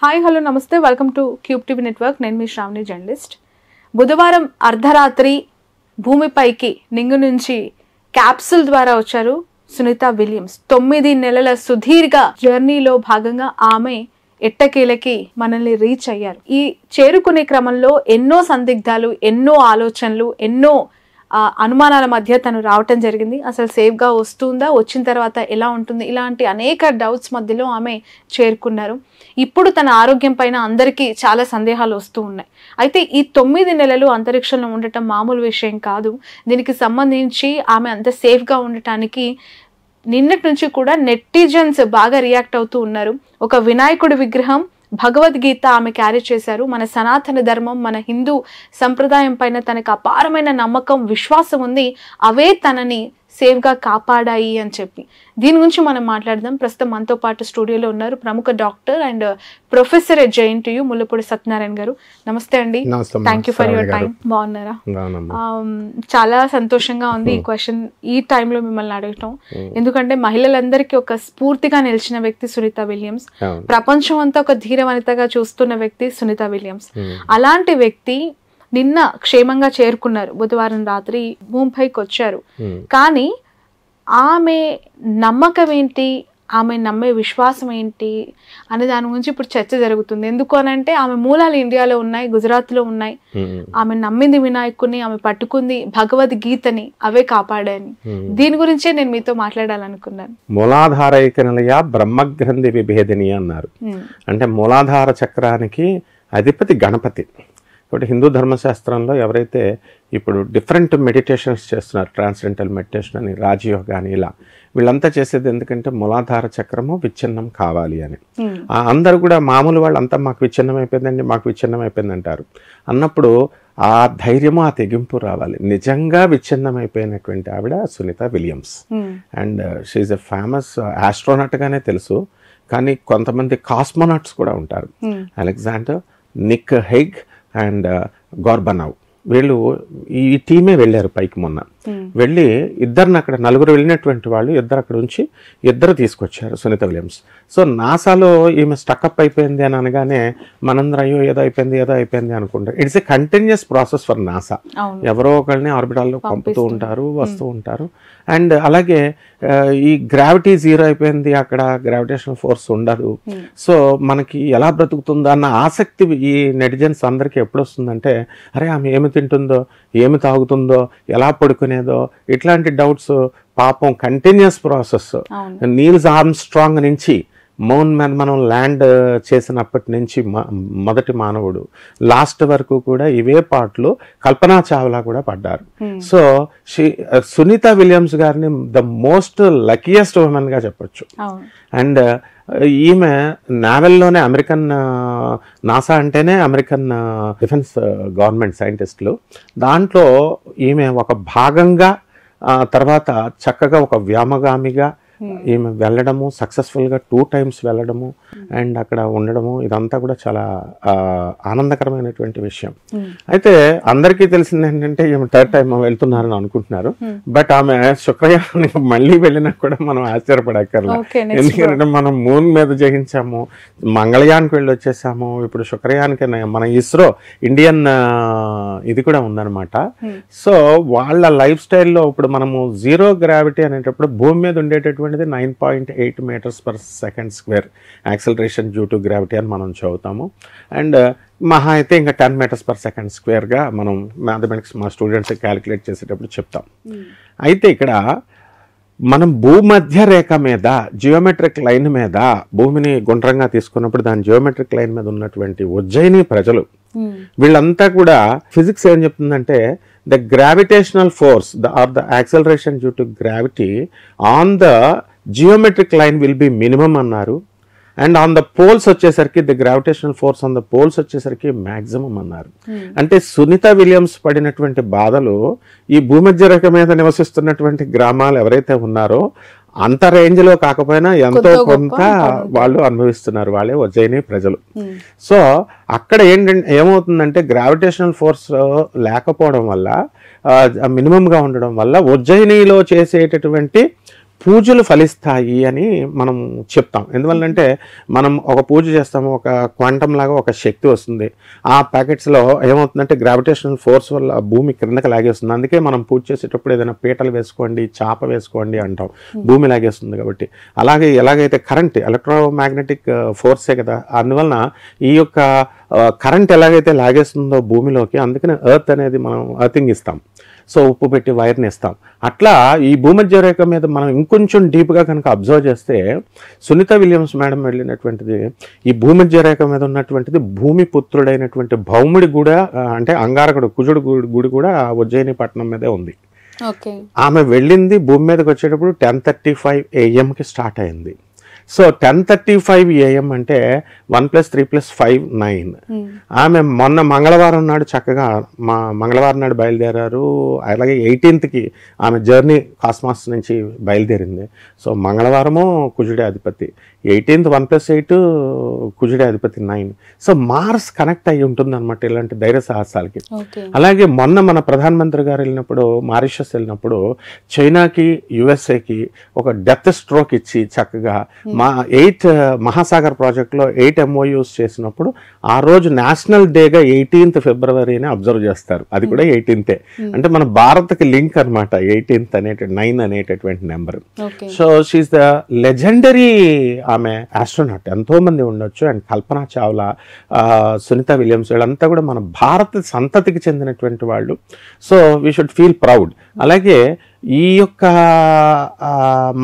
Hi hello నమస్తే welcome to cube TV network. నేను మీ Shravani journalist. బుధవారం అర్ధరాత్రి భూమిపైకి నింగు నుంచి క్యాప్సూల్ ద్వారా వచ్చారు సునీత విలియమ్స్. 9 నెలల సుదీర్ఘ జర్నీలో భాగంగా ఆమె ఎట్టకేలకి మనల్ని రీచ్ అయ్యారు. ఈ చేరుకునే క్రమంలో ఎన్నో సందిగ్ధాలు, ఎన్నో ఆలోచనలు, ఎన్నో అనుమానాల మధ్య తను రావటం జరిగింది. అసలు సేఫ్గా వస్తుందా, వచ్చిన తర్వాత ఎలా ఉంటుంది, ఇలాంటి అనేక డౌట్స్ మధ్యలో ఆమె చేరుకున్నారు. ఇప్పుడు తన ఆరోగ్యం పైన అందరికీ చాలా సందేహాలు వస్తూ ఉన్నాయి. అయితే ఈ 9 నెలలు అంతరిక్షంలో ఉండటం మామూలు విషయం కాదు. దీనికి సంబంధించి ఆమె అంత సేఫ్గా ఉండటానికి నిన్నటి నుంచి కూడా నెటిజన్స్ బాగా రియాక్ట్ అవుతూ ఉన్నారు. ఒక వినాయకుడి విగ్రహం, భగవద్గీత ఆమె క్యారీ చేశారు. మన సనాతన ధర్మం, మన హిందూ సంప్రదాయం పైన తనకు అపారమైన నమ్మకం, విశ్వాసం ఉంది. అవే తనని సేఫ్గా కాపాడాయి అని చెప్పి దీని గురించి మనం మాట్లాడదాం. ప్రస్తుతం మనతో పాటు స్టూడియోలో ఉన్నారు ప్రముఖ doctor and professor at JNTU Mullapudi Satyanarayana గారు. నమస్తే అండి. Thank you for your time. బాగున్నారా? చాలా సంతోషంగా ఉంది ఈ క్వశ్చన్ ఈ టైంలో మిమ్మల్ని అడగటం. ఎందుకంటే మహిళలందరికీ ఒక స్ఫూర్తిగా నిలిచిన వ్యక్తి సునీత విలియమ్స్. ప్రపంచం అంతా ఒక ధీర వనితగా చూస్తున్న వ్యక్తి సునీత విలియమ్స్. అలాంటి వ్యక్తి నిన్న క్షేమంగా చేరుకున్నారు. బుధవారం రాత్రి భూమిపైకి వచ్చారు. కానీ ఆమె నమ్మకం ఏంటి, ఆమె నమ్మే విశ్వాసం ఏంటి అనే దాని గురించి ఇప్పుడు చర్చ జరుగుతుంది. ఎందుకు అనంటే ఆమె మూలాలు ఇండియాలో ఉన్నాయి, గుజరాత్లో ఉన్నాయి. ఆమె నమ్మింది వినాయకుని, ఆమె పట్టుకుంది భగవద్గీతని, అవే కాపాడాయని. దీని గురించే నేను మీతో మాట్లాడాలనుకున్నాను. మూలాధారైక నిలయ బ్రహ్మగ్రంథి విభేదిని అన్నారు. అంటే మూలాధార చక్రానికి అధిపతి గణపతి. కాబట్టి హిందూ ధర్మశాస్త్రంలో ఎవరైతే ఇప్పుడు డిఫరెంట్ మెడిటేషన్స్ చేస్తున్నారు, ట్రాన్స్డెంటల్ మెడిటేషన్ అని, రాజయోగా అని, ఇలా వీళ్ళంతా చేసేది ఎందుకంటే మూలాధార చక్రము విచ్ఛిన్నం కావాలి అని. అందరూ కూడా మామూలు వాళ్ళు అంతా మాకు విచ్ఛిన్నం అయిపోయిందండి, మాకు విచ్ఛిన్నం అయిపోయింది అంటారు. అన్నప్పుడు ఆ ధైర్యము, ఆ తెగింపు రావాలి. నిజంగా విచ్ఛిన్నం అయిపోయినటువంటి ఆవిడ Sunita Williams. And she's a famous ఆస్ట్రోనట్గానే తెలుసు, కానీ కొంతమంది కాస్మోనాట్స్ కూడా ఉంటారు. Alexander, Nick Hague and Gorbunov, వీళ్ళు ఈ టీమే వెళ్ళారు పైకి మొన్న. వెళ్ళి ఇద్దరిని అక్కడ నలుగురు వెళ్ళినటువంటి వాళ్ళు ఇద్దరు అక్కడ ఉంచి ఇద్దరు తీసుకొచ్చారు సునీత విలియమ్స్. సో నాసాలో ఈమె స్టక్అప్ అయిపోయింది అని అనగానే మనందరూ అయ్యో ఏదో అయిపోయింది అనుకుంటారు. It's a continuous process for NASA. ఎవరో ఒకరిని ఆర్బిటాల్లో పంపుతూ ఉంటారు, వస్తూ ఉంటారు. అండ్ అలాగే ఈ గ్రావిటీ జీరో అయిపోయింది, అక్కడ గ్రావిటేషనల్ ఫోర్స్ ఉండదు. సో మనకి ఎలా బ్రతుకుతుందో అన్న ఆసక్తి ఈ నెటిజన్స్ అందరికీ ఎప్పుడు వస్తుందంటే, అరే ఆమె ఏమి తింటుందో, ఏమి తాగుతుందో, ఎలా పడుకునేదో, ఇట్లాంటి డౌట్స్. పాపం కంటిన్యూస్ ప్రాసెస్. నీల్స్ ఆర్మ్స్ట్రాంగ్ నుంచి మౌన్ మీద మనం ల్యాండ్ చేసినప్పటి నుంచి మొదటి మానవుడు లాస్ట్ వరకు కూడా ఇవే పాటలు కల్పనా చావ్లా కూడా పడ్డారు. సో సునీత విలియమ్స్ గారిని ద మోస్ట్ లక్కీయెస్ట్ ఉమెన్ గా చెప్పొచ్చు. అండ్ ఈమె నావెల్లోనే అమెరికన్ నాసా అంటేనే అమెరికన్ డిఫెన్స్ గవర్నమెంట్ సైంటిస్టులు, దాంట్లో ఈమె ఒక భాగంగా తర్వాత చక్కగా ఒక వ్యామగామిగా ఈమె వెళ్ళడము, సక్సెస్ఫుల్గా 2 times వెళ్ళడము అండ్ అక్కడ ఉండడము, ఇదంతా కూడా చాలా ఆనందకరమైనటువంటి విషయం. అయితే అందరికీ తెలిసింది ఏంటంటే ఈమె 3rd time వెళ్తున్నారని అనుకుంటున్నారు. బట్ ఆమె శుక్రయానానికి మళ్ళీ వెళ్ళినా కూడా మనం ఆశ్చర్యపడక్కర్లేదు. ఎందుకంటే మనం మూన్ మీద జయించాము, మంగళయానికి వెళ్ళి వచ్చేసాము, ఇప్పుడు శుక్రయానికి మన ఇస్రో ఇండియన్ ఇది కూడా ఉందన్నమాట. సో వాళ్ళ లైఫ్ స్టైల్లో ఇప్పుడు మనము జీరో గ్రావిటీ అనేటప్పుడు భూమి మీద ఉండేటటువంటి 9.8 meters/second² acceleration due to gravity అని మనం చదువుతాము. అండ్ మహా అయితే ఇంకా 10 meters/second² మనం మ్యాథమెటిక్స్ మా స్టూడెంట్స్ క్యాలిక్యులేట్ చేసేటప్పుడు చెప్తాం. అయితే ఇక్కడ మనం భూమధ్య రేఖ మీద, జియోమెట్రిక్ లైన్ మీద, భూమిని గుండ్రంగా తీసుకున్నప్పుడు దాని జియోమెట్రిక్ లైన్ మీద ఉన్నటువంటి ఉజ్జయిని ప్రజలు వీళ్ళంతా కూడా ఫిజిక్స్ ఏం చెప్తుందంటే, the gravitational force or the acceleration due to gravity on the geometric line will be minimum అన్నారు. అండ్ ఆన్ ద పోల్స్ వచ్చేసరికి the gravitational force on the poles వచ్చేసరికి మ్యాక్సిమం అన్నారు. అంటే సునీత విలియమ్స్ పడినటువంటి బాధలు ఈ భూమధ్య రేఖ మీద నివసిస్తున్నటువంటి గ్రామాలు ఎవరైతే ఉన్నారో అంత రేంజ్లో కాకపోయినా ఎంతో కొంత వాళ్ళు అనుభవిస్తున్నారు, వాళ్ళే ఉజ్జయిని ప్రజలు. సో అక్కడ ఏమవుతుందంటే గ్రావిటేషనల్ ఫోర్స్ లేకపోవడం వల్ల, మినిమంగా ఉండడం వల్ల ఉజ్జయినిలో చేసేటటువంటి పూజలు ఫలిస్తాయి అని మనం చెప్తాం. ఎందువల్లంటే మనం ఒక పూజ చేస్తాము, ఒక క్వాంటమ్ లాగా ఒక శక్తి వస్తుంది. ఆ ప్యాకెట్స్లో ఏమవుతుందంటే గ్రావిటేషనల్ ఫోర్స్ వల్ల భూమి క్రిందకి లాగేస్తుంది. అందుకే మనం పూజ చేసేటప్పుడు ఏదైనా పీటలు వేసుకోండి, చాప వేసుకోండి అంటాం, భూమి లాగేస్తుంది కాబట్టి. అలాగే ఎలాగైతే కరెంట్ ఎలక్ట్రోమాగ్నెటిక్ ఫోర్సే కదా, అందువలన ఈ యొక్క కరెంట్ ఎలాగైతే లాగేస్తుందో భూమిలోకి, అందుకనే ఎర్త్ అనేది మనం ఎర్తింగ్ ఇస్తాం. సో ఉప్పు పెట్టి వైర్ని ఇస్తాం. అట్లా ఈ భూమధ్య రేఖ మీద మనం ఇంకొంచెం డీప్గా కనుక అబ్జర్వ్ చేస్తే సునీత విలియమ్స్ మేడం వెళ్ళినటువంటిది ఈ భూమధ్య రేఖ మీద ఉన్నటువంటిది భూమి పుత్రుడైనటువంటి భౌముడి కూడా, అంటే అంగారకుడు కుజుడు గుడి కూడా ఉజ్జయిని పట్టణం మీదే ఉంది. ఆమె వెళ్ళింది భూమి మీదకి వచ్చేటప్పుడు 10:35 AM స్టార్ట్ అయింది. సో 10:35 AM అంటే 1 + 3 + 5 9. ఆమె మొన్న మంగళవారం నాడు చక్కగా మంగళవారం నాడు బయలుదేరారు. అలాగే 18కి ఆమె జర్నీ కాస్మాస్ నుంచి బయలుదేరింది. సో మంగళవారము కుజుడే అధిపతి, 18th 1 + 8 కుజుడే అధిపతి 9. సో మార్స్ కనెక్ట్ అయ్యి ఉంటుంది అనమాట ఇలాంటి ధైర్య సాహసాలకి. అలాగే మొన్న మన ప్రధానమంత్రి గారు వెళ్ళినప్పుడు, మారిషస్ వెళ్ళినప్పుడు, చైనాకి USA ఒక డెత్ స్ట్రోక్ ఇచ్చి చక్కగా 8 మహాసాగర్ ప్రాజెక్ట్లో 8 MOUs చేసినప్పుడు ఆ రోజు నేషనల్ డేగా 18th ఫిబ్రవరిని అబ్జర్వ్ చేస్తారు. అది కూడా 18th. అంటే మన భారత్కి లింక్ అనమాట 18th 9 అనేటటువంటి number. So she's the legendary ఆమె ఆస్ట్రోనాట్. ఎంతో మంది ఉండొచ్చు. అండ్ కల్పనా చావ్లా, సునీత విలియమ్స్, వీళ్ళంతా కూడా మన భారత సంతతికి చెందినటువంటి వాళ్ళు. So we should feel proud. అలాగే ఈ యొక్క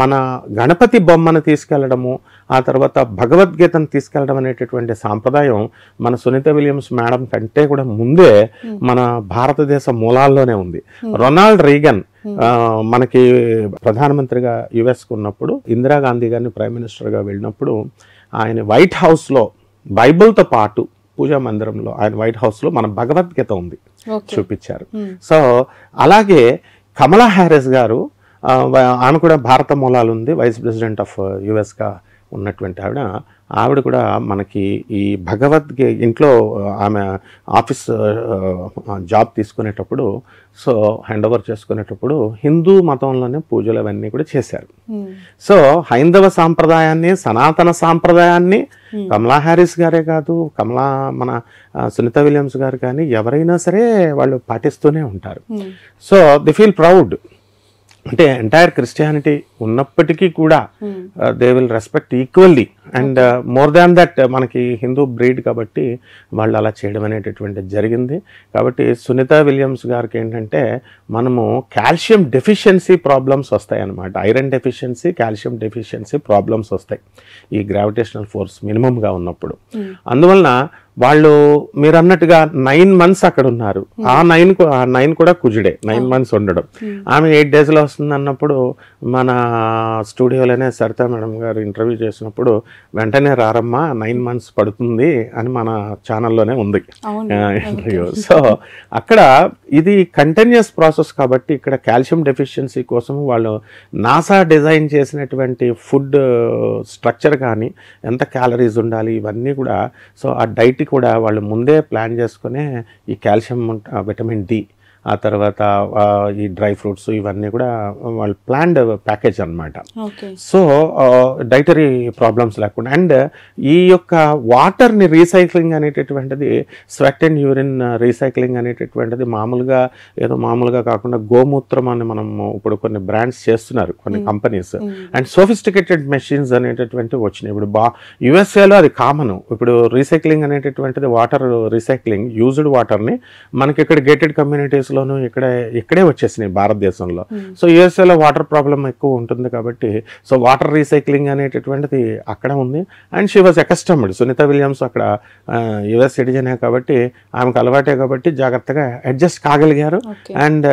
మన గణపతి బొమ్మను తీసుకెళ్లడము, ఆ తర్వాత భగవద్గీతను తీసుకెళ్లడం అనేటటువంటి సాంప్రదాయం మన సునీత విలియమ్స్ మేడం కంటే కూడా ముందే మన భారతదేశ మూలాల్లోనే ఉంది. రొనాల్డ్ రీగన్ మనకి ప్రధానమంత్రిగా యుఎస్కు ఉన్నప్పుడు, ఇందిరాగాంధీ గారిని ప్రైమ్ మినిస్టర్గా వెళ్ళినప్పుడు ఆయన వైట్ హౌస్లో బైబిల్తో పాటు పూజా మందిరంలో ఆయన వైట్ హౌస్లో మన భగవద్గీత ఉంది చూపించారు. సో అలాగే కమలా హ్యారిస్ గారు, ఆమె కూడా భారత మూలాలు ఉంది, వైస్ ప్రెసిడెంట్ ఆఫ్ యుఎస్గా ఉన్నటువంటి ఆవిడ కూడా మనకి ఈ ఇంట్లో ఆమె ఆఫీస్ జాబ్ తీసుకునేటప్పుడు, సో హ్యాండ్ ఓవర్ చేసుకునేటప్పుడు హిందూ మతంలోనే పూజలు అవన్నీ కూడా చేశారు. సో హైందవ సాంప్రదాయాన్ని, సనాతన సాంప్రదాయాన్ని కమలా హ్యారిస్ గారే కాదు, మన సునీత విలియమ్స్ గారు కానీ ఎవరైనా సరే వాళ్ళు పాటిస్తూనే ఉంటారు. So the feel proud. అంటే ఎంటైర్ క్రిస్టియానిటీ ఉన్నప్పటికీ కూడా they will respect equally. And more than that మనకి హిందూ బ్రీడ్ కాబట్టి వాళ్ళు అలా చేయడం అనేటటువంటిది జరిగింది. కాబట్టి సునీత విలియమ్స్ గారికి ఏంటంటే మనము కాల్షియం డెఫిషియన్సీ ప్రాబ్లమ్స్ వస్తాయి అన్నమాట. Iron deficiency, calcium deficiency problems వస్తాయి ఈ గ్రావిటేషనల్ ఫోర్స్ మినిమంగా ఉన్నప్పుడు. అందువలన వాళ్ళు మీరు అన్నట్టుగా 9 months అక్కడ ఉన్నారు. ఆ 9 కూడా కుజుడే, 9 months ఉండడం. ఆమె 8 daysలో వస్తుంది అన్నప్పుడు మన స్టూడియోలోనే సరితా మేడం గారు ఇంటర్వ్యూ చేసినప్పుడు వెంటనే రారమ్మా 9 months పడుతుంది అని మన ఛానల్లోనే ఉంది ఇంటర్వ్యూ. సో అక్కడ ఇది కంటిన్యూస్ ప్రాసెస్ కాబట్టి ఇక్కడ కాల్షియం డెఫిషియన్సీ కోసం వాళ్ళు నాసా డిజైన్ చేసినటువంటి ఫుడ్ స్ట్రక్చర్ కానీ ఎంత క్యాలరీస్ ఉండాలి ఇవన్నీ కూడా, సో ఆ డైట్ కూడా వాళ్ళు ముందే ప్లాన్ చేసుకునే ఈ కాల్షియం, విటమిన్ డి, ఆ తర్వాత ఈ డ్రై ఫ్రూట్స్ ఇవన్నీ కూడా వాళ్ళు ప్లాన్డ్ ప్యాకేజ్ అనమాట. సో డైటరీ ప్రాబ్లమ్స్ లేకుండా. అండ్ ఈ యొక్క వాటర్ని రీసైక్లింగ్ అనేటటువంటిది, స్వెట్ అండ్ యూరిన్ రీసైక్లింగ్ అనేటటువంటిది మామూలుగా కాకుండా గోమూత్రం అని మనం ఇప్పుడు కొన్ని బ్రాండ్స్ చేస్తున్నారు కొన్ని కంపెనీస్. అండ్ సోఫిస్టికేటెడ్ మెషిన్స్ అనేటటువంటివి వచ్చినాయి. ఇప్పుడు యుఎస్ఏలో అది కామన్. ఇప్పుడు రీసైక్లింగ్ అనేటటువంటిది వాటర్ రీసైక్లింగ్, యూజ్డ్ వాటర్ని మనకి ఇక్కడ గేటెడ్ కమ్యూనిటీస్ లోను ఇక్కడే వచ్చేసినాయి భారతదేశంలో. సో యుఎస్ఏలో వాటర్ ప్రాబ్లం ఎక్కువ ఉంటుంది కాబట్టి సో వాటర్ రీసైక్లింగ్ అనేటటువంటిది అక్కడ ఉంది. And she was accustomed. Sunita Williams అక్కడ యుఎస్ సిటిజనే కాబట్టి ఆమెకు అలవాటే కాబట్టి జాగ్రత్తగా అడ్జస్ట్ కాగలిగారు. And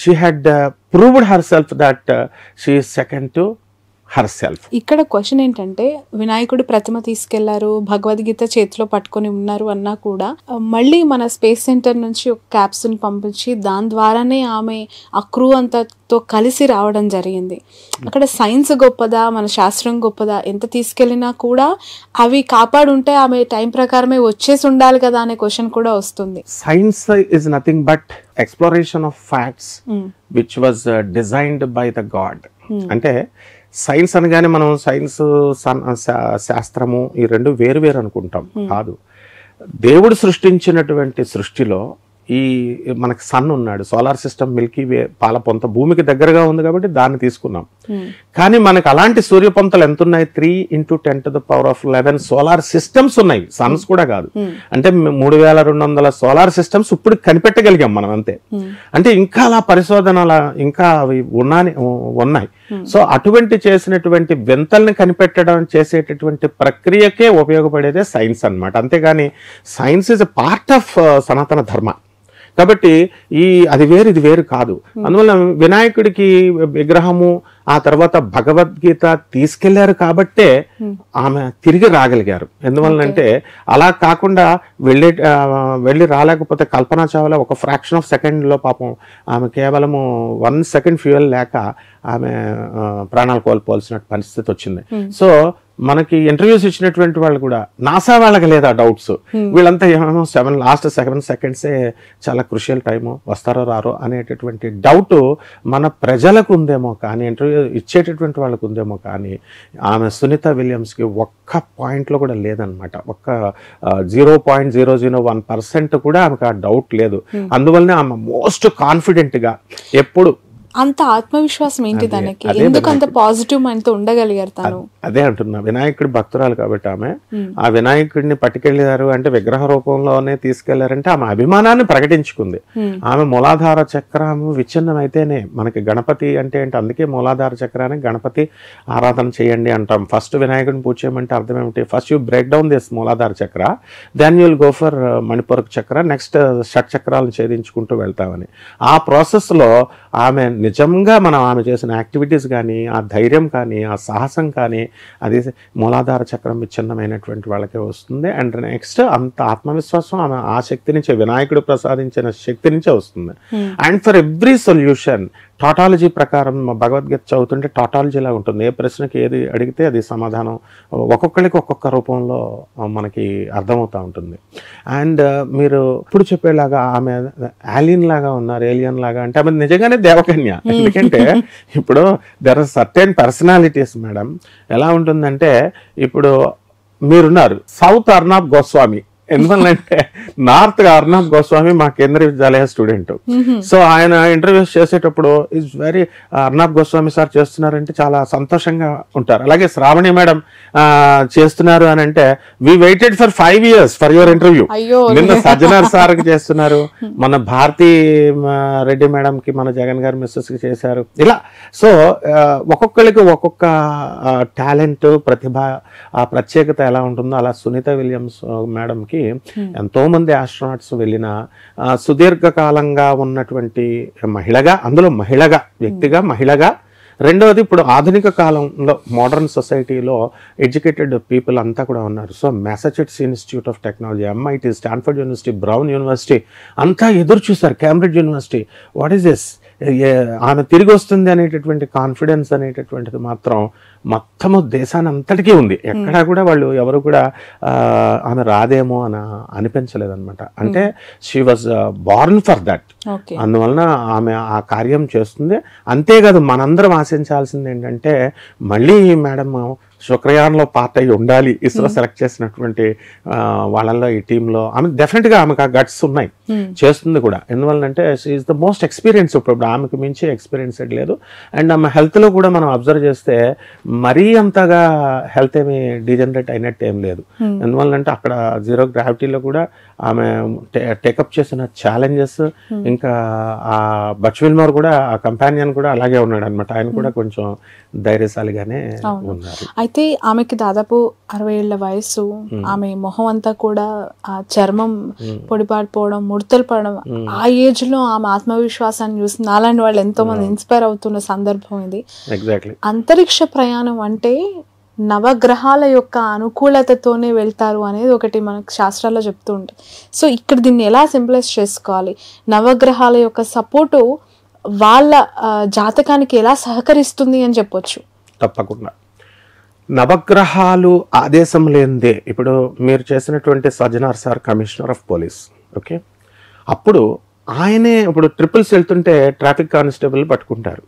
she had proved herself that she is second to herself. ఇక్కడ క్వశ్చన్ ఏంటంటే వినాయకుడు ప్రతిమ తీసుకెళ్లారు, భగవద్గీత చేతిలో పట్టుకొని ఉన్నారు అన్నా కూడా మళ్ళీ మన స్పేస్ సెంటర్ నుంచి ఒక క్యాప్సూల్ పంపించి దాని ద్వారానే ఆమె ఆ క్రూ అంతతో కలిసి రావడం జరిగింది. అక్కడ సైన్స్ గొప్పదా, మన శాస్త్రం గొప్పదా? ఎంత తీసుకెళ్ళినా కూడా అవి కాపాడుంటే ఆమె టైం ప్రకారమే వచ్చేసి ఉండాలి కదా అనే క్వశ్చన్ కూడా వస్తుంది. Science is nothing but exploration of facts which was designed by the God. అంటే సైన్స్ అనగానే మనం సైన్స్ శాస్త్రము ఈ రెండు వేరు వేరు అనుకుంటాం. కాదు, దేవుడు సృష్టించినటువంటి సృష్టిలో ఈ మనకి సన్ ఉన్నాడు, సోలార్ సిస్టమ్, మిల్కీ వే, పాలపొంత భూమికి దగ్గరగా ఉంది కాబట్టి దాన్ని తీసుకున్నాం. కానీ మనకు అలాంటి సూర్యపొంతలు ఎంత ఉన్నాయి? 3 × 10⁻11 సోలార్ సిస్టమ్స్ ఉన్నాయి, సన్స్ కూడా కాదు. అంటే 3200 సోలార్ సిస్టమ్స్ ఇప్పుడు కనిపెట్టగలిగాం మనం, అంతే. అంటే ఇంకా అలా పరిశోధనల ఇంకా అవి ఉన్నాయి. సో అటువంటి చేసినటువంటి వింతల్ని కనిపెట్టడం చేసేటటువంటి ప్రక్రియకే ఉపయోగపడేదే సైన్స్ అన్నమాట. అంతేగాని science is a part of సనాతన ధర్మ. కాబట్టి అది వేరు ఇది వేరు కాదు. అందువల్ల వినాయకుడికి విగ్రహము ఆ తర్వాత భగవద్గీత తీసుకెళ్లారు కాబట్టే ఆమె తిరిగి రాగలిగారు. ఎందువల్లంటే అలా కాకుండా వెళ్ళి రాలేకపోతే కల్పనా చావ్లా ఒక ఫ్రాక్షన్ ఆఫ్ సెకండ్లో పాపం ఆమె కేవలము 1 సెకండ్ ఫ్యూయల్ లేక ఆమె ప్రాణాలు కోల్పోవాల్సిన పరిస్థితి వచ్చింది. సో మనకి ఇంటర్వ్యూస్ ఇచ్చినటువంటి వాళ్ళు కూడా నాసా వాళ్ళకి లేదా డౌట్స్, వీళ్ళంతా ఏమో లాస్ట్ 7 సెకండ్సే చాలా క్రుషియల్ టైము, వస్తారో రారో అనేటటువంటి డౌట్ మన ప్రజలకు ఉందేమో కానీ, ఇంటర్వ్యూ ఇచ్చేటటువంటి వాళ్ళకు ఉందేమో కానీ, ఆమె సునీత విలియమ్స్కి ఒక్క పాయింట్లో కూడా లేదనమాట. ఒక్క 0.001% కూడా ఆమెకు ఆ డౌట్ లేదు. అందువల్లనే ఆమె మోస్ట్ కాన్ఫిడెంట్గా ఎప్పుడు అంత ఆత్మవిశ్వాసం ఏంటి తనకి? ఎందుకు అంత పాజిటివ్ మైండ్ తో ఉండగలిగారు తను? అదే అంటున్నా, వినాయకుడి భక్తురాలు కాబట్టి ఆమె ఆ వినాయకుడిని పట్టుకెళ్ళారు అంటే విగ్రహ రూపంలోనే తీసుకెళ్లారంటే ఆమె అభిమానాన్ని ప్రకటించుకుంది. ఆమె మూలాధార చక్రం విచ్ఛిన్నం అయితేనే మనకి గణపతి అంటే ఏంటి? అందుకే మూలాధార చక్రాన్ని గణపతి ఆరాధన చేయండి అంటాం. ఫస్ట్ వినాయకుడిని పూజ చేయమంటే అర్థం ఏమిటి? First you break down this Muladhara chakra, then you will go for Manipuraka chakra, next shut చక్రాలను ఛేదించుకుంటూ వెళ్తామని. ఆ ప్రాసెస్ లో ఆమె నిజంగా మనం ఆమె చేసిన యాక్టివిటీస్ కానీ, ఆ ధైర్యం కానీ, ఆ సాహసం కానీ, అది మూలాధార చక్రం విచ్ఛిన్నమైనటువంటి వాళ్ళకే వస్తుంది. అండ్ నెక్స్ట్ అంత ఆత్మవిశ్వాసం ఆమె ఆ శక్తి నుంచే, వినాయకుడు ప్రసాదించిన శక్తి నుంచే వస్తుంది. And for every solution tautology ప్రకారం భగవద్గీత చదువుతుంటే టాటాలజీ లాగా ఉంటుంది. ఏ ప్రశ్నకి ఏది అడిగితే అది సమాధానం ఒక్కొక్కరికి ఒక్కొక్క రూపంలో మనకి అర్థమవుతూ ఉంటుంది. అండ్ మీరు ఇప్పుడు చెప్పేలాగా ఆమె ఆలియన్ లాగా ఉన్నారు, ఏలియన్ లాగా అంటే ఆమె నిజంగానే దేవకన్య. ఎందుకంటే ఇప్పుడు there are certain personalities madam. ఎలా ఉంటుందంటే ఇప్పుడు మీరున్నారు సౌత్ అర్నాబ్ గోస్వామి, ఎందువల్లంటే నార్త్ అర్నాబ్ గోస్వామి మా కేంద్రీయ విద్యాలయ స్టూడెంట్. సో ఆయన ఇంటర్వ్యూస్ చేసేటప్పుడు is very Arnab Goswami sir చేస్తున్నారంటే చాలా సంతోషంగా ఉంటారు. అలాగే శ్రావణి మేడం చేస్తున్నారు అని అంటే we waited for 5 years for your interview. నిన్న సజ్జనార్ సార్కి చేస్తున్నారు, మన భారతీ రెడ్డి మేడం కి, మన జగన్ గారి మిస్సెస్ కి చేశారు. ఇలా సో ఒక్కొక్కరికి ఒక్కొక్క టాలెంట్, ప్రతిభ, ఆ ప్రత్యేకత ఎలా ఉంటుందో అలా సునీత విలియమ్స్ మేడంకి ఎంతో మంది ఆస్ట్రోనాట్స్ వెళ్ళిన సుదీర్ఘకాలంగా ఉన్నటువంటి మహిళగా, అందులో మహిళగా, వ్యక్తిగా మహిళగా, రెండవది ఇప్పుడు ఆధునిక కాలంలో మోడర్న్ సొసైటీలో ఎడ్యుకేటెడ్ పీపుల్ అంతా కూడా ఉన్నారు. So Massachusetts institute of technology, MIT, Stanford university, brown university అంతా ఎదురు చూశారు. Cambridge university, what is this, ఆమె తిరిగి వస్తుంది అనేటటువంటి కాన్ఫిడెన్స్ అనేటటువంటిది మాత్రం మొత్తము దేశాన్ని అంతటికీ ఉంది. ఎక్కడా కూడా వాళ్ళు ఎవరు కూడా ఆమె రాదేమో అని అనిపించలేదన్నమాట. అంటే she was born for that. అందువలన ఆమె ఆ కార్యం చేస్తుంది. అంతేకాదు మనందరం ఆశించాల్సింది ఏంటంటే మళ్ళీ మేడం శుక్రయాన్లో పార్ట్ అయ్యి ఉండాలి. ఇస్రో సెలెక్ట్ చేసినటువంటి వాళ్ళల్లో ఈ టీంలో ఆమె డెఫినెట్గా ఆమెకు ఆ గట్స్ ఉన్నాయి, చేస్తుంది కూడా. ఎందువల్లంటే she is the most experience. ఇప్పుడు ఆమెకు మించి ఎక్స్పీరియన్స్డ్ లేదు. అండ్ ఆమె హెల్త్లో కూడా మనం అబ్జర్వ్ చేస్తే మరీ అంతగా హెల్త్ ఏమి డీజనరేట్ అయినట్టు ఏం లేదు. ఎందువల్లంటే అక్కడ జీరో గ్రావిటీలో కూడా ఆమె టేకప్ చేసిన ఛాలెంజెస్, ఇంకా ఆ బచ్విల్మోర్ కూడా, ఆ కంపానియన్ కూడా అలాగే ఉన్నాడు అనమాట. ఆయన కూడా కొంచెం ధైర్యశాలిగానే ఉన్నారు. అయితే ఆమెకి దాదాపు 60 ఏళ్ల వయసు, ఆమె మొహం అంతా కూడా ఆ చర్మం పొడిపాడిపోవడం, ముడతలు పడడం, ఆ ఏజ్ లో ఆమె ఆత్మవిశ్వాసాన్ని చూసి నాలాంటి వాళ్ళు ఎంతో మంది ఇన్స్పైర్ అవుతున్న సందర్భం ఇది. అంతరిక్ష ప్రయాణం అంటే నవగ్రహాల యొక్క అనుకూలతతోనే వెళ్తారు అనేది ఒకటి మనకు శాస్త్రాల్లో చెప్తూ ఉంటుంది. సో ఇక్కడ దీన్ని ఎలా సింప్లైజ్ చేసుకోవాలి? నవగ్రహాల యొక్క సపోర్టు వాళ్ళ జాతకానికి ఎలా సహకరిస్తుంది అని చెప్పొచ్చు? తప్పకుండా నవగ్రహాలు ఆదేశం లేనిదే, ఇప్పుడు మీరు చేసినటువంటి Sajjanar sir commissioner of police, okay, అప్పుడు ఆయనే ఇప్పుడు ట్రిపుల్స్ వెళ్తుంటే ట్రాఫిక్ కానిస్టేబుల్ పట్టుకుంటారు.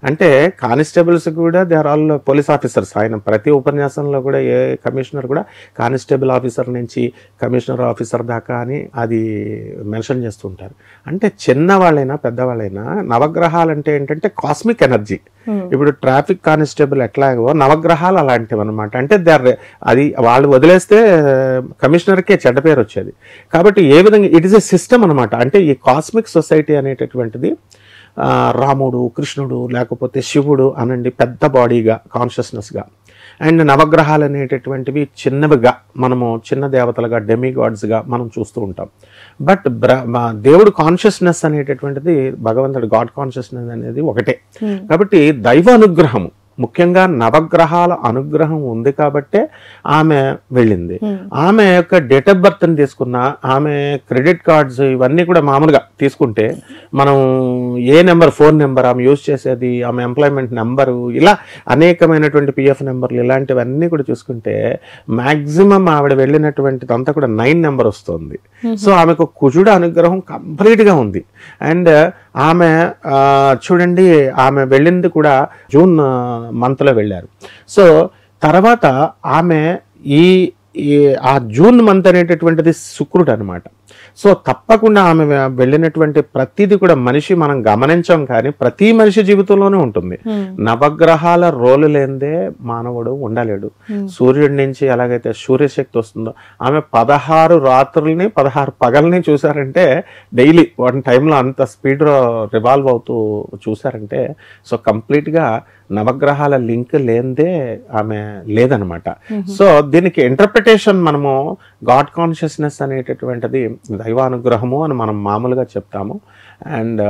అంటే కానిస్టేబుల్స్ కూడా they are all police officers. ఆయన ప్రతి ఉపన్యాసంలో కూడా ఏ కమిషనర్ కూడా కానిస్టేబుల్ ఆఫీసర్ నుంచి కమిషనర్ ఆఫీసర్ దాకా అని అది మెన్షన్ చేస్తూ ఉంటారు. అంటే చిన్నవాళ్ళైనా పెద్దవాళ్ళైనా నవగ్రహాలు అంటే ఏంటంటే కాస్మిక్ ఎనర్జీ. ఇప్పుడు ట్రాఫిక్ కానిస్టేబుల్ ఎట్లాగో నవగ్రహాలు అలాంటివి అనమాట. అంటే అది వాళ్ళు వదిలేస్తే కమిషనర్కే చెడ్డ పేరు వచ్చేది. కాబట్టి ఏ విధంగా ఇట్ ఈస్ ఎ సిస్టమ్ అనమాట. అంటే ఈ కాస్మిక్ సొసైటీ అనేటటువంటిది రాముడు, కృష్ణుడు, లేకపోతే శివుడు అనండి పెద్ద బాడీగా కాన్షియస్నెస్గా, అండ్ నవగ్రహాలు అనేటటువంటివి చిన్నవిగా మనము చిన్న దేవతలుగా డెమిగాడ్స్గా మనం చూస్తూ ఉంటాం. బట్ దేవుడు కాన్షియస్నెస్ అనేటటువంటిది భగవంతుడు గాడ్ కాన్షియస్నెస్ అనేది ఒకటే. కాబట్టి దైవ అనుగ్రహము ముఖ్యంగా నవగ్రహాల అనుగ్రహం ఉంది కాబట్టే ఆమె వెళ్ళింది. ఆమె యొక్క డేట్ ఆఫ్ బర్త్ అని తీసుకున్న, ఆమె క్రెడిట్ కార్డ్స్ ఇవన్నీ కూడా మామూలుగా తీసుకుంటే మనం ఏ నెంబర్, ఫోన్ నెంబర్ ఆమె యూజ్ చేసేది, ఆమె ఎంప్లాయ్మెంట్ నెంబరు, ఇలా అనేకమైనటువంటి పిఎఫ్ నెంబర్లు ఇలాంటివన్నీ కూడా చూసుకుంటే మ్యాక్సిమం ఆవిడ వెళ్ళినటువంటిది అంతా కూడా 9 నెంబర్ వస్తుంది. సో ఆమెకు కుజుడు అనుగ్రహం కంప్లీట్గా ఉంది. అండ్ ఆమె చూడండి, ఆమె వెళ్ళింది కూడా జూన్ మంత్లో వెళ్ళారు. సో తర్వాత ఆమె ఆ జూన్ మంత్ అనేటటువంటిది శుక్రుడు అనమాట. సో తప్పకుండా ఆమె వెళ్ళినటువంటి ప్రతిదీ కూడా మనిషి మనం గమనించాం, కానీ ప్రతి మనిషి జీవితంలోనే ఉంటుంది. నవగ్రహాల రోలు లేనిదే మానవుడు ఉండలేడు. సూర్యుడి నుంచి ఎలాగైతే సూర్యశక్తి వస్తుందో, ఆమె 16 రాత్రుల్ని 16 పగల్ని చూసారంటే, డైలీ వన్ టైంలో అంత స్పీడ్ రివాల్వ్ అవుతూ చూసారంటే, సో కంప్లీట్గా నవగ్రహాల లింక్ లేనిదే ఆమె లేదనమాట. సో దీనికి ఇంటర్ప్రిటేషన్ మనము గాడ్ కాన్షియస్నెస్ అనేటటువంటిది దైవానుగ్రహము అని మనం మామూలుగా చెప్తాము. అండ్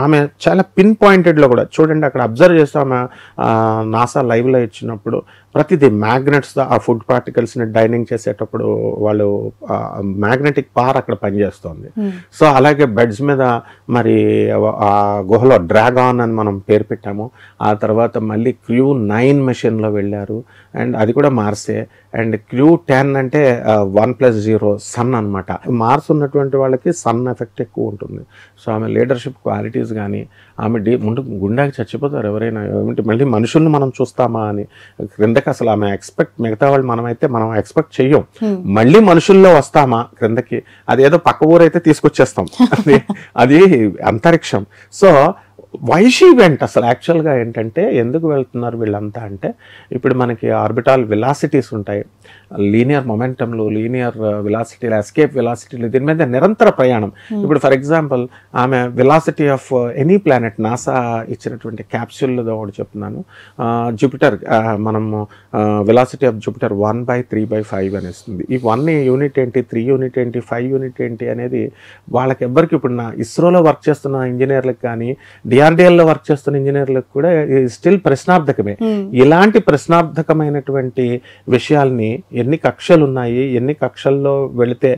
ఆమె చాలా పిన్ పాయింటెడ్లో కూడా చూడండి, అక్కడ అబ్జర్వ్ చేస్తే ఆమె నాసా లైవ్లో ఇచ్చినప్పుడు ప్రతిదీ మ్యాగ్నెట్స్, ఆ ఫుడ్ పార్టికల్స్ని డైనింగ్ చేసేటప్పుడు వాళ్ళు మ్యాగ్నెటిక్ పవర్ అక్కడ పనిచేస్తుంది. సో అలాగే బెడ్స్ మీద మరి ఆ గుహలో డ్రాగాన్ అని మనం పేరు పెట్టాము. ఆ తర్వాత మళ్ళీ Q9 మెషిన్లో వెళ్ళారు, అండ్ అది కూడా మార్సే. అండ్ Q10 అంటే 1+0 సన్ అనమాట. మార్స్ ఉన్నటువంటి వాళ్ళకి సన్ ఎఫెక్ట్ ఎక్కువ ఉంటుంది. సో ఆమె లీడర్షిప్ క్వాలిటీస్ కానీ, ఆమె ముందు గుండాకి చచ్చిపోతారు ఎవరైనా, ఏమిటి మళ్ళీ మనుషుల్ని మనం చూస్తామా అని క్రిందకి అసలు ఆమె మిగతా వాళ్ళు మనం ఎక్స్పెక్ట్ చెయ్యం. మళ్ళీ మనుషుల్లో వస్తామా క్రిందకి, అదేదో పక్క ఊరైతే తీసుకొచ్చేస్తాం, అది అంతరిక్షం. సో వైషీ వెంట అసలు యాక్చువల్గా ఏంటంటే ఎందుకు వెళ్తున్నారు వీళ్ళంతా అంటే, ఇప్పుడు మనకి ఆర్బిటాల్ వెలాసిటీస్ ఉంటాయి, లీనియర్ మొమెంటంలు, లీనియర్ వెలాసిటీలు, ఎస్కేప్ వెలాసిటీలు, దీని మీద నిరంతర ప్రయాణం. ఇప్పుడు ఫర్ ఎగ్జాంపుల్ ఆమె velocity of any planet NASA ఇచ్చినటువంటి క్యాప్సూల్లో ఒకటి చెప్తున్నాను. జూపిటర్ మనము వెలాసిటీ ఆఫ్ జూపిటర్ 1/3/5 అని ఇస్తుంది. ఈ 1 యూనిట్ ఏంటి, 3 యూనిట్ ఏంటి, 5 యూనిట్ ఏంటి అనేది వాళ్ళకి ఎవ్వరికి, ఇప్పుడు నా ఇస్రోలో వర్క్ చేస్తున్న ఇంజనీర్లకు కానీ డిఆర్డిఎల్లో వర్క్ చేస్తున్న ఇంజనీర్లకు కూడా స్టిల్ ప్రశ్నార్థకమే. ఇలాంటి ప్రశ్నార్థకమైనటువంటి విషయాల్ని, ఎన్ని కక్షలు ఉన్నాయి, ఎన్ని కక్షల్లో వెళితే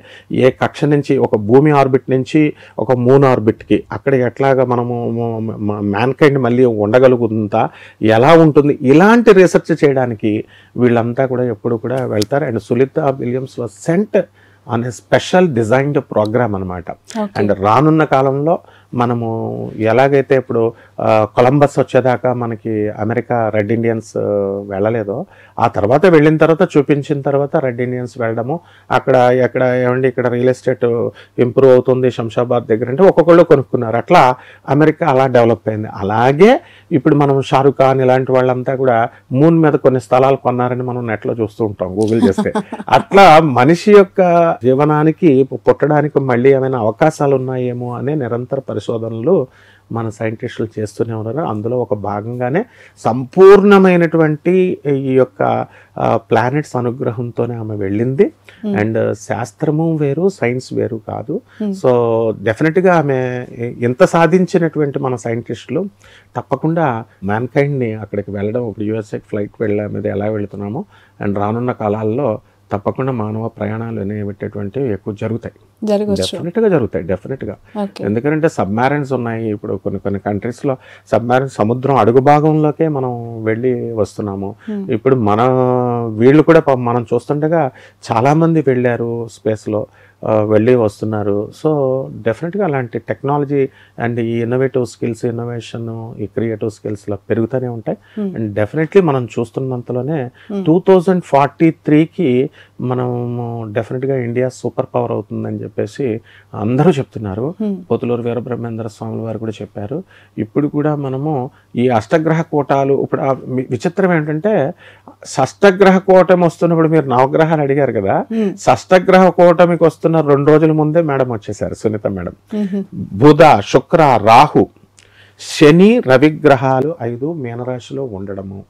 ఏ కక్ష నుంచి ఒక భూమి ఆర్బిట్ నుంచి ఒక మూన్ ఆర్బిట్కి అక్కడ ఎట్లాగా మనము మ్యాన్కైండ్ మళ్ళీ ఉండగలుగుతుందా, ఎలా ఉంటుంది, ఇలాంటి రీసెర్చ్ చేయడానికి వీళ్ళంతా కూడా ఎప్పుడు కూడా వెళ్తారు. And Sunita Williams was sent on a special designed programme అనమాట. అండ్ రానున్న కాలంలో మనము ఎలాగైతే ఇప్పుడు కొలంబస్ వచ్చేదాకా మనకి అమెరికా రెడ్ ఇండియన్స్ వెళ్ళలేదో, ఆ తర్వాత వెళ్ళిన తర్వాత చూపించిన తర్వాత రెడ్ ఇండియన్స్ వెళ్ళడము, అక్కడ ఏమండి ఇక్కడ రియల్ ఎస్టేట్ ఇంప్రూవ్ అవుతుంది శంషాబాద్ దగ్గర అంటే ఒక్కొక్కళ్ళు కొనుక్కున్నారు. అట్లా అమెరికా అలా డెవలప్ అయింది. అలాగే ఇప్పుడు మనం షారుఖ్ ఖాన్ ఇలాంటి వాళ్ళంతా కూడా మూన్ మీద కొన్ని స్థలాలు కొన్నారని మనం నెట్లో చూస్తూ ఉంటాం గూగుల్ చేస్తే. అట్లా మనిషి యొక్క జీవనానికి పుట్టడానికి మళ్ళీ ఏమైనా అవకాశాలు ఉన్నాయేమో అనే నిరంతర పరిశోధనలు మన సైంటిస్టులు చేస్తూనే ఉన్నారు. అందులో ఒక భాగంగానే సంపూర్ణమైనటువంటి ఈ యొక్క ప్లానెట్స్ అనుగ్రహంతోనే ఆమె వెళ్ళింది. అండ్ శాస్త్రము వేరు, సైన్స్ వేరు కాదు. సో డెఫినెట్గా ఆమె ఎంత సాధించినటువంటి మన సైంటిస్టులు తప్పకుండా మ్యాన్కైండ్ని అక్కడికి వెళ్ళడం, ఇప్పుడు యుఎస్ఏకి ఫ్లైట్ వెళ్ళే మీద ఎలా వెళుతున్నామో, అండ్ రానున్న కాలాల్లో తప్పకుండా మానవ ప్రయాణాలు అనేటువంటివి ఎక్కువ జరుగుతాయి, జరగవచ్చు. డెఫినెట్గా. ఎందుకంటే సబ్మారైన్స్ ఉన్నాయి ఇప్పుడు కొన్ని కంట్రీస్లో. సబ్మారైన్ సముద్రం అడుగు భాగంలోకే మనం వెళ్ళి వస్తున్నాము. ఇప్పుడు వీళ్ళు కూడా మనం చూస్తుండగా చాలామంది వెళ్ళారు స్పేస్లో, వెళ్ళి వస్తున్నారు. సో డెఫినెట్గా అలాంటి టెక్నాలజీ అండ్ ఈ ఇన్నోవేటివ్ స్కిల్స్, ఇన్నోవేషన్, ఈ క్రియేటివ్ స్కిల్స్లో పెరుగుతూనే ఉంటాయి. అండ్ డెఫినెట్లీ మనం చూస్తున్నంతలోనే 2043కి మనం డెఫినెట్గా ఇండియా సూపర్ పవర్ అవుతుందని చెప్పేసి అందరూ చెప్తున్నారు. పోతులూరు వీరబ్రహ్మేంద్ర స్వాముల వారు కూడా చెప్పారు. ఇప్పుడు కూడా మనము ఈ అష్టగ్రహ కూటాలు, ఇప్పుడు విచిత్రం ఏంటంటే షష్టగ్రహ కూటమి వస్తున్నప్పుడు మీరు నవగ్రహాలు అడిగారు కదా, షష్టగ్రహ కూటమికి వస్తున్న 2 రోజుల ముందే మేడం వచ్చేసారు, సునీత మేడం. బుధ, శుక్ర, రాహు, శని, రవిగ్రహాలు 5 మీనరాశిలో ఉండడము,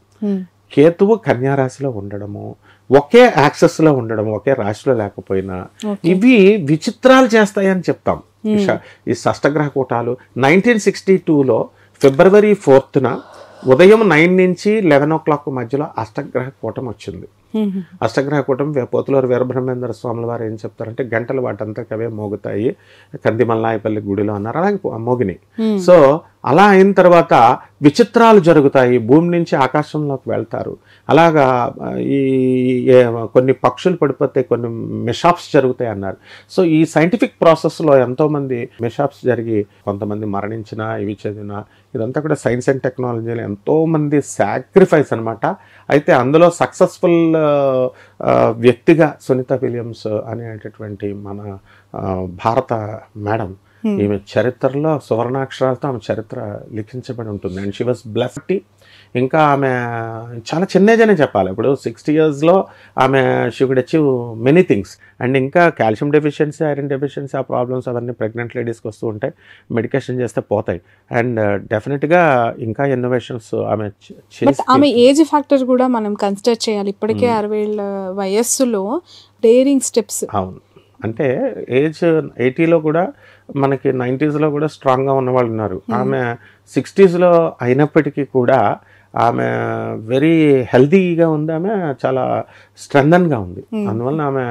కేతువు కన్యారాశిలో ఉండడము, ఒకే యాక్సెస్ లో ఉండడము, ఒకే రాశిలో లేకపోయినా ఇవి విచిత్రాలు చేస్తాయని చెప్తాం. ఈ షష్టగ్రహ కూటాలు 1962లో ఫిబ్రవరి 4న ఉదయం 9 నుంచి 11 o'clock మధ్యలో అష్టగ్రహ కూటమి వచ్చింది. అష్టగ్రహ కూటమి పోతులూరు వీరబ్రహ్మేంద్ర స్వాముల వారు ఏం చెప్తారంటే గంటలు వాటంతా అవే మోగుతాయి కందిమల్లాయపల్లి గుడిలో అన్నారు, అలాగే మోగిని. సో అలా అయిన తర్వాత విచిత్రాలు జరుగుతాయి, భూమి నుంచి ఆకాశంలోకి వెళ్తారు. అలాగా ఈ కొన్ని పక్షులు పడిపోతే కొన్ని మిషాప్స్ జరుగుతాయి అన్నారు. సో ఈ సైంటిఫిక్ ప్రాసెస్లో ఎంతోమంది మిషాప్స్ జరిగి కొంతమంది మరణించిన, ఇవి చదివిన, ఇదంతా కూడా సైన్స్ అండ్ టెక్నాలజీలో ఎంతోమంది సాక్రిఫైస్ అనమాట. అయితే అందులో సక్సెస్ఫుల్ వ్యక్తిగా సునీత విలియమ్స్ అనేటటువంటి మన భారత మేడం, ఈమె చరిత్రలో సువర్ణాక్షరాలతో ఆమె చరిత్ర లిఖించబడి ఉంటుంది. And she was blessed. ఇంకా ఆమె చాలా చిన్న ఏజ్ అనే చెప్పాలి. ఇప్పుడు 60 yearsలో ఆమె she could achieve many things. And ఇంకా కాల్షియం డెఫిషియన్సీ, ఐరన్ డెఫిషియన్సీ, ఆ ప్రాబ్లమ్స్ అవన్నీ ప్రెగ్నెంట్ లేడీస్కి వస్తూ ఉంటాయి, మెడికేషన్ చేస్తే పోతాయి. అండ్ డెఫినెట్గా ఇంకా ఇన్నోవేషన్స్ ఆమె ఏజ్ ఫ్యాక్టర్ కూడా మనం కన్సిడర్ చేయాలి. ఇప్పటికే 60 ఏళ్ళ వయస్సులో డేరింగ్ స్టెప్స్. అవును, అంటే ఏజ్ 80లో కూడా మనకి 90sలో కూడా స్ట్రాంగ్గా ఉన్నవాళ్ళు ఉన్నారు. ఆమె 60sలో అయినప్పటికీ కూడా ఆమె వెరీ హెల్తీగా ఉంది, ఆమె చాలా స్ట్రెంథన్గా ఉంది. అందువల్ల ఆమె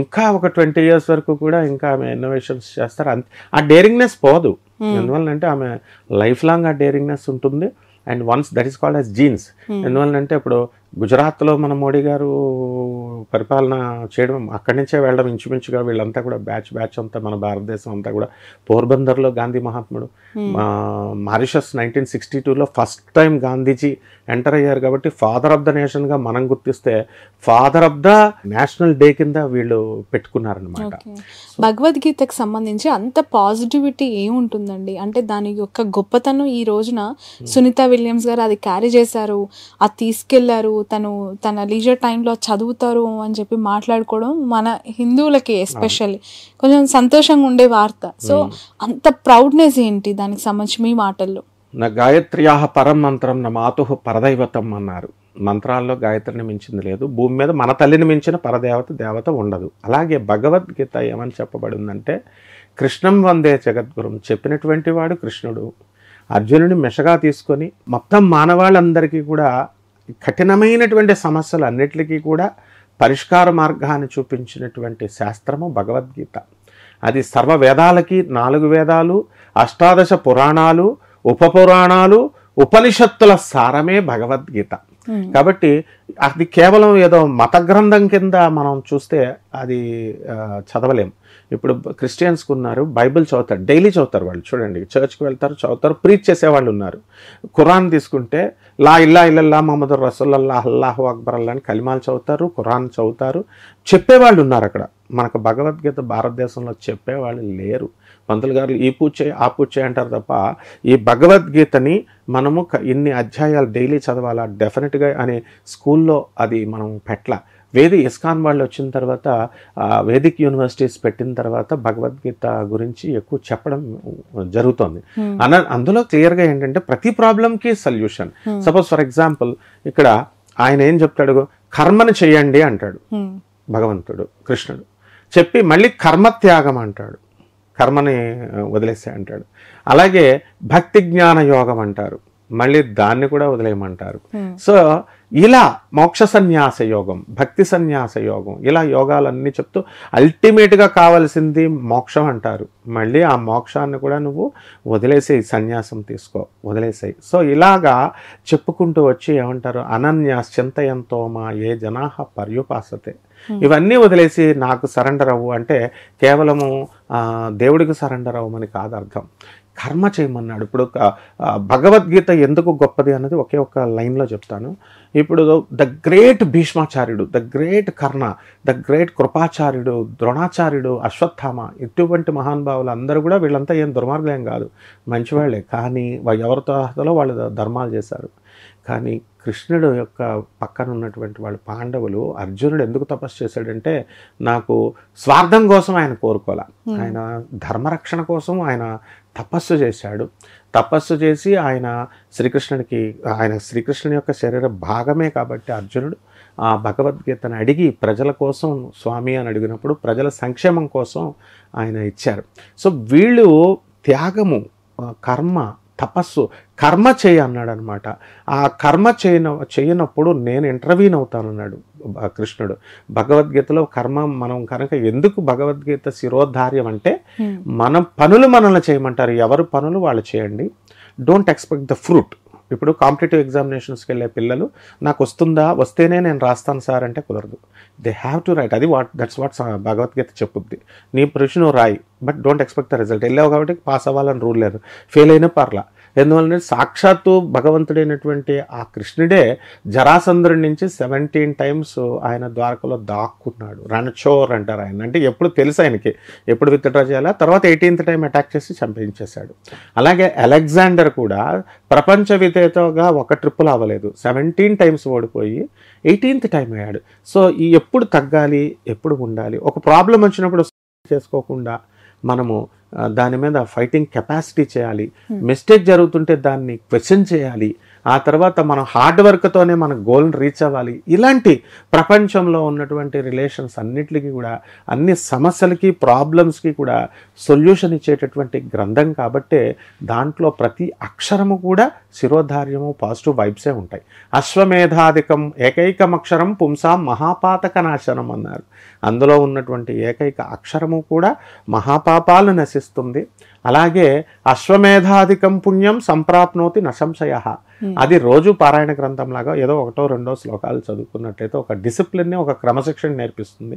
ఇంకా ఒక 20 years వరకు కూడా ఇంకా ఆమె ఇన్నోవేషన్స్ చేస్తారు. ఆ డేరింగ్నెస్ పోదు. ఎందువల్లంటే ఆమె లైఫ్ లాంగ్ ఆ డేరింగ్నెస్ ఉంటుంది. And once that is called as jeans. ఎందువల్లంటే ఇప్పుడు గుజరాత్లో మన మోడీ గారు పరిపాలన చేయడం, అక్కడి నుంచే వెళ్ళడం ఇంచుమించుగా వీళ్ళంతా కూడా బ్యాచ్ అంతా మన భారతదేశం అంతా కూడా పోర్బందర్లో గాంధీ మహాత్ముడు, మారిషస్ 1962లో ఫస్ట్ టైం గాంధీజీ ఎంటర్ అయ్యారు. కాబట్టి ఫాదర్ ఆఫ్ ద నేషన్గా మనం గుర్తిస్తే father of the national day కింద వీళ్ళు పెట్టుకున్నారనమాట. భగవద్గీతకు సంబంధించి అంత పాజిటివిటీ ఏముంటుందండి? అంటే దాని యొక్క గొప్పతనం ఈ రోజున సునీత విలియమ్స్ గారు అది క్యారీ చేశారు, అది తీసుకెళ్లారు, తన లీజర్ టైంలో చదువుతారు అని చెప్పి మాట్లాడుకోవడం మన హిందువులకి ఎస్పెషల్లీ కొంచెం సంతోషంగా ఉండే వార్త. సో అంత ప్రౌడ్నెస్ ఏంటి దానికి సంబంధించి మీ మాటల్లో? నా గాయత్ర్యాహ పరం మంత్రం నా మాతుః పరదైవతం అన్నారు. మంత్రాల్లో గాయత్రిని మించింది లేదు. భూమి మీద మన తల్లిని మించిన దేవత ఉండదు. అలాగే భగవద్గీత ఏమని చెప్పబడిందంటే కృష్ణం వందే జగద్గురుం, చెప్పినటువంటి వాడు కృష్ణుడు. అర్జునుడిని మెషగా తీసుకొని మొత్తం మానవాళ్ళందరికీ కూడా కఠినమైనటువంటి సమస్యలు అన్నిటికీ కూడా పరిష్కార మార్గాన్ని చూపించినటువంటి శాస్త్రము భగవద్గీత. అది సర్వ వేదాలకి 4 వేదాలు, 18 పురాణాలు, ఉపపురాణాలు, ఉపనిషత్తుల సారమే భగవద్గీత. కాబట్టి అది కేవలం ఏదో మత గ్రంథం కింద మనం చూస్తే అది చదవలేం. ఇప్పుడు క్రిస్టియన్స్కి ఉన్నారు, బైబిల్ చదువుతారు, డైలీ చదువుతారు వాళ్ళు. చూడండి, చర్చ్కి వెళ్తారు, చదువుతారు, ప్రీచ్ చేసేవాళ్ళు ఉన్నారు. ఖురాన్ తీసుకుంటే లా ఇల్లా మహమ్మద్ రసూలుల్లాహ్ అల్లాహు అక్బర్ అల్లా అని కలిమాలు చదువుతారు, ఖురాన్ చదువుతారు, చెప్పేవాళ్ళు ఉన్నారు. అక్కడ మనకు భగవద్గీత భారతదేశంలో చెప్పేవాళ్ళు లేరు. పంతులు గారు ఈ పూజ చేయి ఆ పూజ చేయి అంటారు తప్ప ఈ భగవద్గీతని మనము ఇన్ని అధ్యాయాలు డైలీ చదవాలా డెఫినెట్గా అనే స్కూల్లో అది మనం పెట్ల. ఇస్కాన్ వాళ్ళు వచ్చిన తర్వాత వేదిక్ యూనివర్సిటీస్ పెట్టిన తర్వాత భగవద్గీత గురించి ఎక్కువ చెప్పడం జరుగుతుంది. అందులో క్లియర్గా ఏంటంటే ప్రతి ప్రాబ్లంకి సొల్యూషన్. సపోజ్ ఫర్ ఎగ్జాంపుల్ ఇక్కడ ఆయన ఏం చెప్తాడు, కర్మని చెయ్యండి అంటాడు భగవంతుడు, కృష్ణుడు. చెప్పి మళ్ళీ కర్మత్యాగం అంటాడు, కర్మని వదిలేసే అంటాడు. అలాగే భక్తి జ్ఞాన యోగం అంటారు, మళ్ళీ దాన్ని కూడా వదిలేయమంటారు. సో ఇలా మోక్ష సన్యాస యోగం, భక్తి సన్యాస యోగం, ఇలా యోగాలన్నీ చెప్తూ అల్టిమేట్గా కావాల్సింది మోక్షం అంటారు. మళ్ళీ ఆ మోక్షాన్ని కూడా నువ్వు వదిలేసేయి, సన్యాసం తీసుకో, వదిలేసేయి. సో ఇలాగా చెప్పుకుంటూ వచ్చి ఏమంటారు, అనన్యాశ్చింతయంతో మా ఏ జనాహ పర్యుపాసతే, ఇవన్నీ వదిలేసి నాకు సరెండర్ అవ్వు అంటే కేవలము దేవుడికి సరెండర్ అవ్వమని కాదు అర్థం. కర్మ చేయమన్నాడు. ఇప్పుడు భగవద్గీత ఎందుకు గొప్పది అన్నది ఒకే ఒక లైన్లో చెప్తాను. ఇప్పుడు ద గ్రేట్ భీష్మాచార్యుడు, the great Karna, the great కృపాచార్యుడు, ద్రోణాచార్యుడు, అశ్వత్థామ, ఇటువంటి మహానుభావులు అందరూ కూడా వీళ్ళంతా ఏం దుర్మార్గులేం కాదు, మంచివాళ్లే. కానీ ఎవరితో వాళ్ళు ధర్మాలు చేశారు. కానీ కృష్ణుడు యొక్క పక్కన ఉన్నటువంటి వాళ్ళు పాండవులు, అర్జునుడు ఎందుకు తపస్సు చేశాడంటే నాకు స్వార్థం కోసం ఆయన కోరుకోలే, ఆయన ధర్మరక్షణ కోసం ఆయన తపస్సు చేశాడు. తపస్సు చేసి ఆయన శ్రీకృష్ణుని యొక్క శరీర భాగమే కాబట్టి అర్జునుడు ఆ భగవద్గీతను అడిగి ప్రజల కోసం స్వామి అని అడిగినప్పుడు ప్రజల సంక్షేమం కోసం ఆయన ఇచ్చారు. సో వీళ్ళు త్యాగము, కర్మ, తపస్సు, కర్మ చేయి అన్నాడు అనమాట. ఆ కర్మ చేయనప్పుడు నేను ఇంటర్వ్యూన్ అవుతానన్నాడు కృష్ణుడు. భగవద్గీతలో కర్మ మనం కనుక ఎందుకు భగవద్గీత శిరోధార్యం అంటే మన పనులు మనల్ని చేయమంటారు, ఎవరు పనులు వాళ్ళు చేయండి, డోంట్ ఎక్స్పెక్ట్ ద ఫ్రూట్. ఇప్పుడు కాంపిటేటివ్ ఎగ్జామినేషన్స్కి వెళ్ళే పిల్లలు నాకు వస్తేనే నేను రాస్తాను సార్ అంటే కుదరదు. They have to right. అది దట్స్ వాట్ భగవద్గీత చెప్పుద్ది. నీ ప్రశ్న రాయి, but don't expect the result. వెళ్ళావు కాబట్టి పాస్ అవ్వాలని రూల్ లేదు, ఫెయిల్ అయినా పర్లా. ఎందువల్ల సాక్షాత్తు భగవంతుడైనటువంటి ఆ కృష్ణుడే జరాసంధుడి నుంచి 17 times ఆయన ద్వారకలో దాక్కున్నాడు. రణచోర్ అంటారు ఆయన. అంటే ఎప్పుడు తెలుసు ఆయనకి ఎప్పుడు విత్డ్రా చేయాలా. తర్వాత 18th time అటాక్ చేసి చంపించేశాడు. అలాగే అలెగ్జాండర్ కూడా ప్రపంచ విజేతగా ఒక ట్రిప్పులు అవ్వలేదు, 17 times ఓడిపోయి 18th time అయ్యాడు. సో ఈ ఎప్పుడు తగ్గాలి, ఎప్పుడు ఉండాలి. ఒక ప్రాబ్లం వచ్చినప్పుడు చేసుకోకుండా మనము దాని మీద ఫైటింగ్ కెపాసిటీ చేయాలి. మిస్టేక్ జరుగుతుంటే దాన్ని క్వశ్చన్ చేయాలి. ఆ తర్వాత మనం హార్డ్ వర్క్తోనే మన గోల్ని రీచ్ అవ్వాలి. ఇలాంటి ప్రపంచంలో ఉన్నటువంటి రిలేషన్స్ అన్నిటికీ కూడా, అన్ని సమస్యలకి, ప్రాబ్లమ్స్కి కూడా సొల్యూషన్ ఇచ్చేటటువంటి గ్రంథం కాబట్టే దాంట్లో ప్రతి అక్షరము కూడా శిరోధార్యము, పాజిటివ్ వైబ్సే ఉంటాయి. అశ్వమేధాధికం ఏకైకం అక్షరం పుంసాం మహాపాతక నాశనం అన్నారు. అందులో ఉన్నటువంటి ఏకైక అక్షరము కూడా మహాపాపాలు నశిస్తుంది. అలాగే అశ్వమేధాధికం పుణ్యం సంప్రాప్నోతి నశంశయ. అది రోజు పారాయణ గ్రంథం లాగా ఏదో 1-2 శ్లోకాలు చదువుకున్నట్లయితే ఒక డిసిప్లిన్ని, ఒక క్రమశిక్షణ నేర్పిస్తుంది.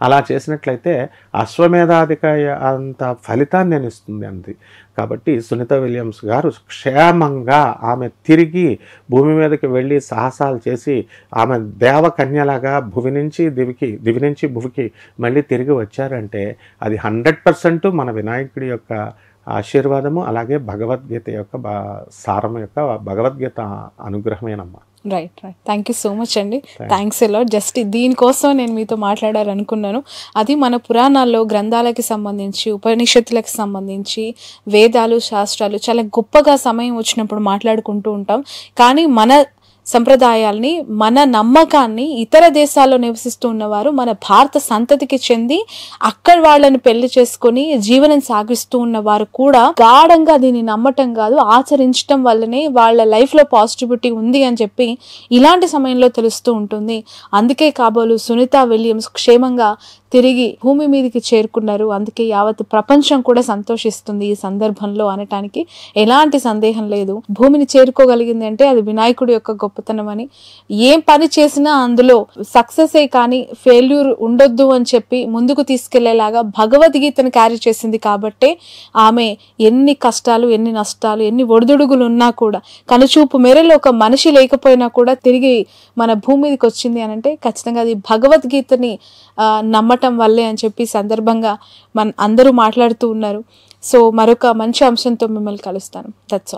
అలా చేసినట్లయితే అశ్వమేధాధిక అంత ఫలితాన్ని నేను ఇస్తుంది అంది. కాబట్టి సునీత విలియమ్స్ గారు క్షేమంగా ఆమె తిరిగి భూమి మీదకి వెళ్ళి సాహసాలు చేసి ఆమె దేవకన్యలాగా భువి నుంచి భువికి మళ్ళీ తిరిగి వచ్చారంటే అది 100% మన వినాయకుడి యొక్క ఆశీర్వాదము, అలాగే భగవద్గీత యొక్క సారం యొక్క భగవద్గీత అనుగ్రహమేనమ్మా. Right. Thank you so much అండి. Thanks a lot. జస్ట్ దీనికోసం నేను మీతో మాట్లాడాలనుకున్నాను. అది మన పురాణాల్లో గ్రంథాలకి సంబంధించి, ఉపనిషత్తులకు సంబంధించి, వేదాలు, శాస్త్రాలు చాలా గొప్పగా సమయం వచ్చినప్పుడు మాట్లాడుకుంటూ ఉంటాం. కానీ మన సంప్రదాయాల్ని, మన నమ్మకాన్ని ఇతర దేశాల్లో నివసిస్తూ ఉన్నవారు మన భారత సంతతికి చెంది అక్కడ వాళ్ళని పెళ్లి చేసుకుని జీవనం సాగిస్తూ ఉన్నవారు కూడా గాఢంగా దీన్ని నమ్మటం కాదు, ఆచరించడం వల్లనే వాళ్ళ లైఫ్లో పాజిటివిటీ ఉంది అని చెప్పి ఇలాంటి సమయంలో తెలుస్తూ ఉంటుంది. అందుకే కాబోలు సునీత విలియమ్స్ క్షేమంగా తిరిగి భూమి మీదకి చేరుకున్నారు. అందుకే యావత్ ప్రపంచం కూడా సంతోషిస్తుంది ఈ సందర్భంలో అనటానికి ఎలాంటి సందేహం లేదు. భూమిని చేరుకోగలిగింది అంటే అది వినాయకుడి యొక్క గొప్పతనం అని. ఏం పని చేసినా అందులో సక్సెస్ కానీ ఫెయిల్యూర్ ఉండొద్దు అని చెప్పి ముందుకు తీసుకెళ్లేలాగా భగవద్గీతను క్యారీ చేసింది కాబట్టే ఆమె ఎన్ని కష్టాలు, ఎన్ని నష్టాలు, ఎన్ని ఒడిదుడుగులు ఉన్నా కూడా, కనుచూపు మేరలో ఒక మనిషి లేకపోయినా కూడా తిరిగి మన భూమి మీదకి వచ్చింది అని అంటే ఖచ్చితంగా అది భగవద్గీతని నమ్మటం వల్లే అని చెప్పి సందర్భంగా అందరూ మాట్లాడుతూ ఉన్నారు. సో మరొక మంచి అంశంతో మిమ్మల్ని కలుస్తాను. That's all.